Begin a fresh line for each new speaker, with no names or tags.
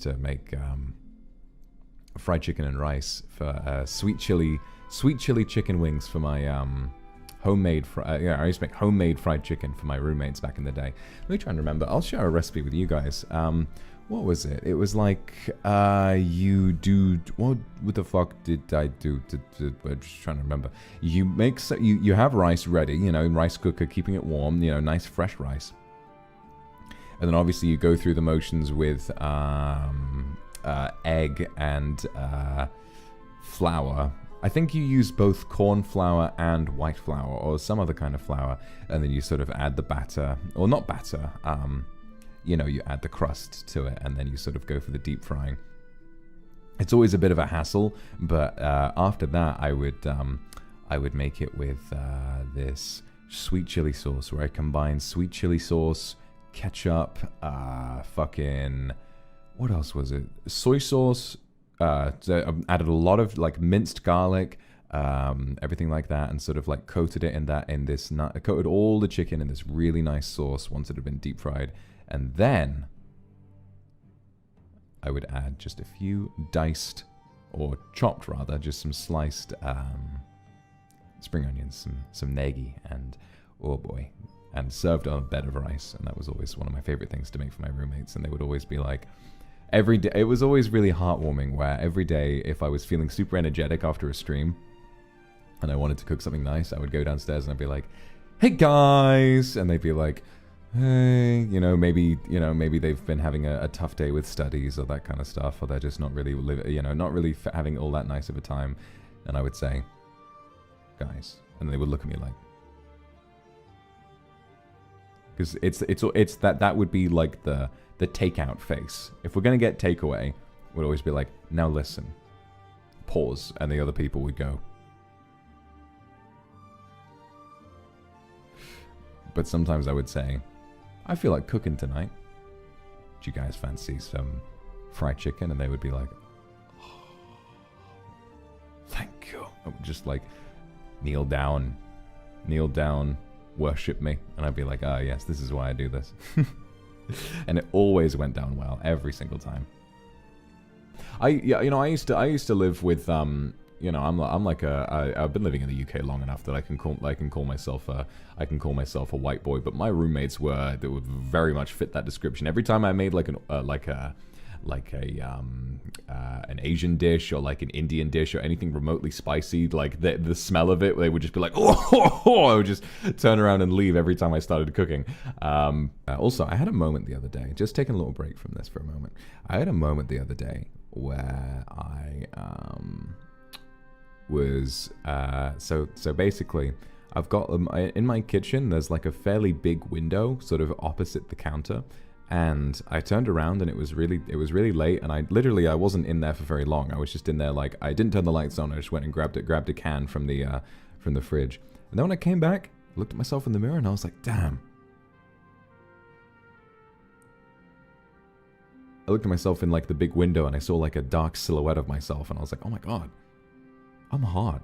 to make fried chicken and rice for sweet chili chicken wings for my homemade. I used to make homemade fried chicken for my roommates back in the day. Let me try and remember. I'll share a recipe with you guys. What was it? It was like you do. What the fuck did I do? I'm just trying to remember. You make you have rice ready. You know, rice cooker, keeping it warm. You know, nice fresh rice. And then obviously you go through the motions with egg and flour. I think you use both corn flour and white flour or some other kind of flour, and then you sort of add the batter, or not batter. You know, you add the crust to it, and then you sort of go for the deep frying. It's always a bit of a hassle, but after that, I would make it with this sweet chili sauce, where I combine sweet chili sauce, ketchup, fucking, what else was it? Soy sauce. So I added a lot of like minced garlic, everything like that, and sort of like coated it coated all the chicken in this really nice sauce once it had been deep fried. And then I would add just a few diced, or chopped rather, just some sliced spring onions, some negi, and oh boy, and served on a bed of rice. And that was always one of my favorite things to make for my roommates. And they would always be like, every day, it was always really heartwarming, where every day, if I was feeling super energetic after a stream and I wanted to cook something nice, I would go downstairs and I'd be like, hey guys, and they'd be like, hey, maybe they've been having a tough day with studies or that kind of stuff, or they're just not really having all that nice of a time. And I would say, guys, and they would look at me like, because it's that would be like the takeout face. If we're gonna get takeaway, it would always be like, now listen, pause, and the other people would go. But sometimes I would say, I feel like cooking tonight. Do you guys fancy some fried chicken? And they would be like, oh, thank you. I would just like kneel down, worship me. And I'd be like, ah, yes, this is why I do this. And it always went down well every single time. I used to live with I've been living in the UK long enough that I can call myself a white boy, but my roommates would very much fit that description. Every time I made an Asian dish or like an Indian dish or anything remotely spicy, like the smell of it, they would just be like, oh, I would just turn around and leave every time I started cooking. Also, I had a moment the other day, just taking a little break from this for a moment. I had a moment the other day where I was so basically I've got in my kitchen, there's like a fairly big window sort of opposite the counter. And I turned around and it was really late, and I wasn't in there for very long. I was just in there, like, I didn't turn the lights on. I just went and grabbed a can from the fridge. And then when I came back, I looked at myself in the mirror and I was like, damn. I looked at myself in like the big window and I saw like a dark silhouette of myself, and I was like, oh my god, I'm hot.